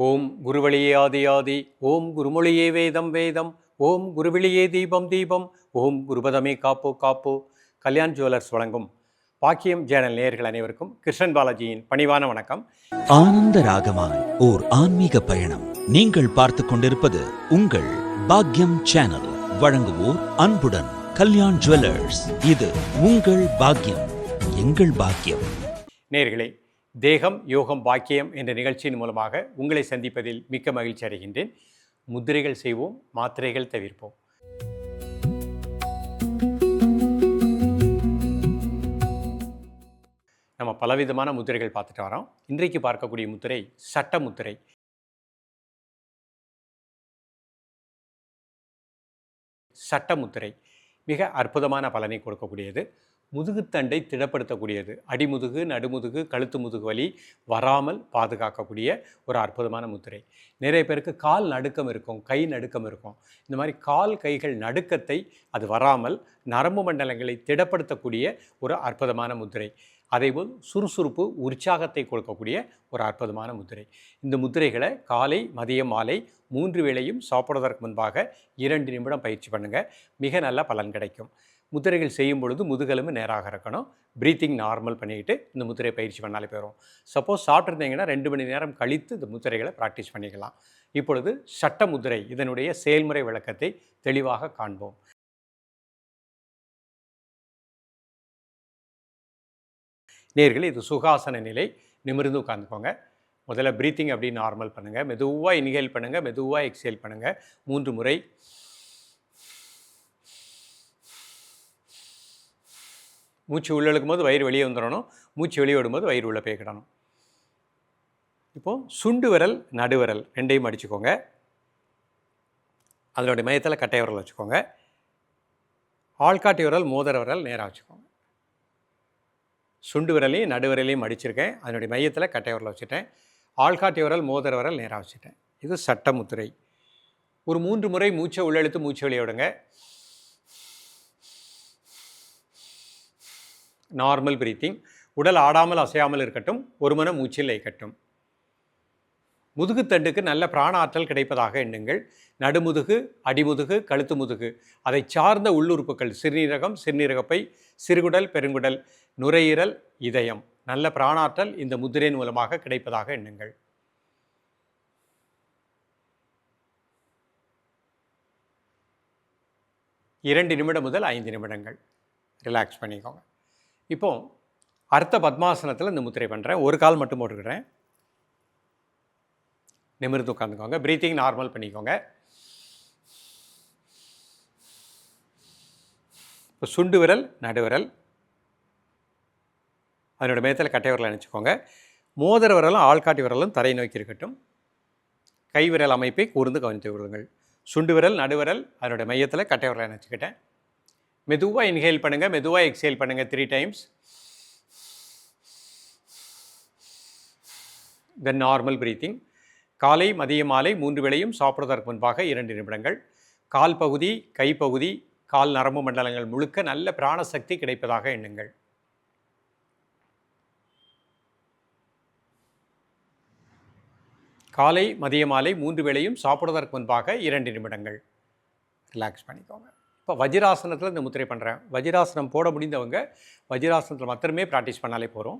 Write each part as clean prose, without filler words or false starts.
ஓம் குருவழியே ஆதி ஆதி, ஓம் குருமொழியே வேதம் வேதம், ஓம் குருவிழியே தீபம் தீபம், ஓம் குருபதமே காப்போ காப்போ. கல்யாண் ஜுவல்லர்ஸ் வழங்கும் பாக்கியம் சேனல் நேயர்கள் அனைவருக்கும் கிருஷ்ணன் பாலாஜியின் பணிவான வணக்கம். ஆனந்த ராகமாய் ஓர் ஆன்மீக பயணம். நீங்கள் பார்த்துக் கொண்டிருப்பது உங்கள் பாக்கியம் சேனல். வழங்குவோர் அன்புடன் கல்யாண் ஜுவல்லர்ஸ். இது உங்கள் பாக்கியம், எங்கள் பாக்கியம். நேயர்களே, தேகம் யோகம் பாக்கியம் என்ற நிகழ்ச்சியின் மூலமாக உங்களை சந்திப்பதில் மிக்க மகிழ்ச்சி அடைகின்றேன். முத்திரைகள் செய்வோம், மாத்திரைகள் தவிர்ப்போம். நம்ம பலவிதமான முத்திரைகள் பார்த்துட்டு வரோம். இன்றைக்கு பார்க்கக்கூடிய முத்திரை சட்ட முத்திரை. சட்ட முத்திரை மிக அற்புதமான பலனை கொடுக்கக்கூடியது. முதுகுத்தண்டை திடப்படுத்தக்கூடியது. அடிமுதுகு, நடுமுதுகு, கழுத்து முதுகு வலி வராமல் பாதுகாக்கக்கூடிய ஒரு அற்புதமான முத்திரை. நிறைய பேருக்கு கால் நடுக்கம் இருக்கும், கை நடுக்கம் இருக்கும். இந்த மாதிரி கால் கைகள் நடுக்கத்தை அது வராமல் நரம்பு மண்டலங்களை திடப்படுத்தக்கூடிய ஒரு அற்புதமான முத்திரை. அதேபோல் சுறுசுறுப்பு உற்சாகத்தை கொடுக்கக்கூடிய ஒரு அற்புதமான முத்திரை. இந்த முத்திரைகளை காலை மதியம் மாலை 3 வேளையும் சாப்பிடுவதற்கு முன்பாக 2 நிமிடம் பயிற்சி பண்ணுங்கள். மிக நல்ல பலன் கிடைக்கும். முத்திரைகள் செய்யும் பொழுது முதுகெலும்பு நேராக இருக்கணும். ப்ரீத்திங் நார்மல் பண்ணிக்கிட்டு இந்த முத்திரை பயிற்சி பண்ணாலே போயிடும். சப்போஸ் சாப்பிட்ருந்தீங்கன்னா 2 மணி நேரம் கழித்து இந்த முத்திரைகளை ப்ராக்டிஸ் பண்ணிக்கலாம். இப்பொழுது சட்ட முத்திரை இதனுடைய செயல்முறை விளக்கத்தை தெளிவாக காண்போம். நேயர்களே, இது சுகாசன நிலை. நிமிர்ந்து உட்காந்துக்கோங்க. முதல்ல ப்ரீத்திங் அப்படி நார்மல் பண்ணுங்கள். மெதுவாக இன்ஹேல் பண்ணுங்கள், மெதுவாக எக்ஸேல் பண்ணுங்கள். 3 முறை. மூச்சு உள்ளே இழுக்கும் போது வயிறு வெளியே வந்துடணும். மூச்சு வெளியே விடும்போது வயிறு உள்ளே போய்க்கிடணும். இப்போது சுண்டு விரல் நடுவிரல் ரெண்டையும் அடிச்சுக்கோங்க. அதனுடைய மையத்தில் கட்டை விரல் வச்சுக்கோங்க. ஆள்காட்டி விரல் மோதிர விரல் நேராக வச்சுக்கோங்க. சுண்டு விரலையும் நடுவிரலையும் அடிச்சிருக்கேன். அதனுடைய மையத்தில் கட்டை விரல் வச்சுட்டேன். ஆள்காட்டி விரல் மோதிர விரல் நேராக வச்சுட்டேன். இது சட்ட முத்திரை. ஒரு 3 முறை மூச்சை உள்ளெழுத்து மூச்சு வெளியே விடுங்க. Normal breathing. உடல் ஆடாமல் அசையாமல் இருக்கட்டும். ஒரு மன மூச்சில் லயிக்கட்டும். முதுகுத்தண்டுக்கு நல்ல பிராண ஆற்றல் கிடைப்பதாக எண்ணுங்கள். நடுமுதுகு, அடிமுதுகு, கழுத்து முதுகு, அதை சார்ந்த உள்ளுறுப்புகள் சிறுநீரகம், சிறுநீரகப்பை, சிறுகுடல், பெருங்குடல், நுரையீரல், இதயம், நல்ல பிராணாற்றல் இந்த முத்திரையின் மூலமாக கிடைப்பதாக எண்ணுங்கள். இரண்டு நிமிடம் முதல் 5 நிமிடங்கள் ரிலாக்ஸ் பண்ணிக்கோங்க. இப்போ அர்த்த பத்மாசனத்தில் இந்த முத்திரை பண்ணுறேன். ஒரு கால் மட்டும் போட்டுக்கிறேன். நிமிர்ந்து உட்காந்துக்கோங்க. ப்ரீத்திங் நார்மல் பண்ணிக்கோங்க. இப்போ சுண்டு விரல் நடுவிரல் அதனோட மையத்தில் கட்டை விரலை நினச்சிக்கோங்க. மோதிர விரலும் ஆள்காட்டி விரலும் தரை நோக்கி இருக்கட்டும். கை விரல் அமைப்பை கூர்ந்து கவனித்து விடுங்கள். சுண்டு விரல் நடுவிரல் அதனோட மையத்தில் கட்டை விரலை நினச்சிக்கிட்டேன். மெதுவாக இன்ஹேல் பண்ணுங்கள், மெதுவாக எக்ஸேல் பண்ணுங்கள் 3 டைம்ஸ். தென் நார்மல் ப்ரீத்திங். காலை மதியம் மாலை 3 வேளையும் சாப்பிடுவதற்கு முன்பாக 2 நிமிடங்கள். கால் பகுதி, கைப்பகுதி, கால் நரம்பு மண்டலங்கள் முழுக்க நல்ல பிராணசக்தி கிடைப்பதாக எண்ணுங்கள். காலை மதிய மாலை 3 வேளையும் சாப்பிடுவதற்கு முன்பாக 2 நிமிடங்கள் ரிலாக்ஸ் பண்ணிக்கோங்க. இப்போ வஜ்ராசனத்தில் இந்த முத்திரை பண்ணுறேன். வஜ்ராசனம் போட முடிந்தவங்க வஜ்ராசனத்தில் மாத்திரமே ப்ராக்டிஸ் பண்ணாலே போகிறோம்.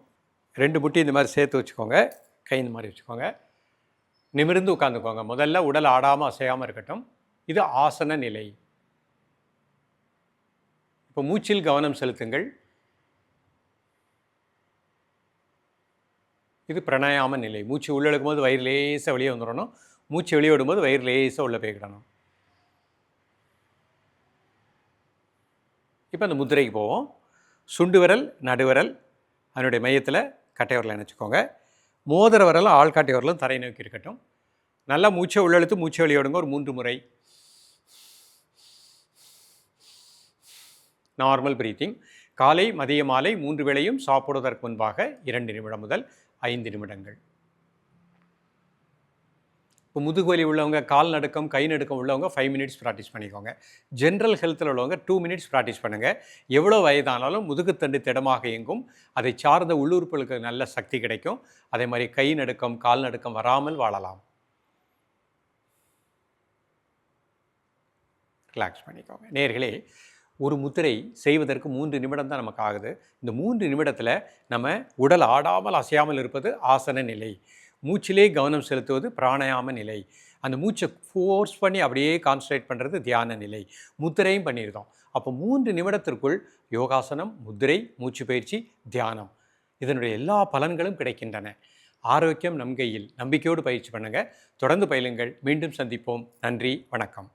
2 முட்டி இந்த மாதிரி சேர்த்து வச்சுக்கோங்க. கை இந்த மாதிரி வச்சுக்கோங்க. நிமிர்ந்து உட்காந்துக்கோங்க. முதல்ல உடல் ஆடாமல் அசையாமல் இருக்கட்டும். இது ஆசன நிலை. இப்போ மூச்சில் கவனம் செலுத்துங்கள். இது பிராணாயாம நிலை. மூச்சு உள்ளே எடுக்கும்போது வயிறு லேசாக வெளியே வந்துடணும். மூச்சு வெளியே விடும்போது வயிறு லேசாக உள்ளே போய்க்கிடணும். இப்போ அந்த முத்திரைக்கு போவோம். சுண்டு விரல் நடுவிரல் அதனுடைய மையத்தில் கட்டை விரலை நினச்சிக்கோங்க. மோதிர விரலும் ஆள்காட்டி விரலும் தரை நோக்கி இருக்கட்டும். நல்லா மூச்சை உள்ளெழுத்து மூச்சை வெளியே விடுங்க. ஒரு 3 முறை. Normal breathing. காலை மதிய மாலை 3 வேளையும் சாப்பிடுவதற்கு முன்பாக 2 நிமிடம் முதல் 5 நிமிடங்கள். இப்போ முதுகுவலி உள்ளவங்க, கால் நடுக்கம், கை நடுக்கம் உள்ளவங்க 5 மினிட்ஸ் ப்ராக்டிஸ் பண்ணிக்கோங்க. ஜென்ரல் ஹெல்த்தில் உள்ளவங்க 2 மினிட்ஸ் ப்ராக்டிஸ் பண்ணுங்கள். எவ்வளோ வயதானாலும் முதுகுத்தண்டு திடமாக இயங்கும். அதை சார்ந்த உள்ளுறுப்புகளுக்கு நல்ல சக்தி கிடைக்கும். அதே மாதிரி கை நடுக்கம், கால் நடுக்கம் வராமல் வாழலாம். ரிலாக்ஸ் பண்ணிக்கோங்க. நேயர்களே, ஒரு முத்திரை செய்வதற்கு 3 நிமிடம் தான் நமக்கு ஆகுது. இந்த 3 நிமிடத்தில் நம்ம உடல் ஆடாமல் அசையாமல் இருப்பது ஆசன நிலை. மூச்சிலே கவனம் செலுத்துவது பிராணாயாம நிலை. அந்த மூச்சை ஃபோர்ஸ் பண்ணி அப்படியே கான்சன்ட்ரேட் பண்ணுறது தியான நிலை. முத்திரையும் பண்ணியிருந்தோம். அப்போ 3 நிமிடத்திற்குள் யோகாசனம், முத்திரை, மூச்சு பயிற்சி, தியானம், இதனுடைய எல்லா பலன்களும் கிடைக்கின்றன. ஆரோக்கியம் நம் கையில். நம்பிக்கையோடு பயிற்சி பண்ணுங்கள். தொடர்ந்து பயிலுங்கள். மீண்டும் சந்திப்போம். நன்றி, வணக்கம்.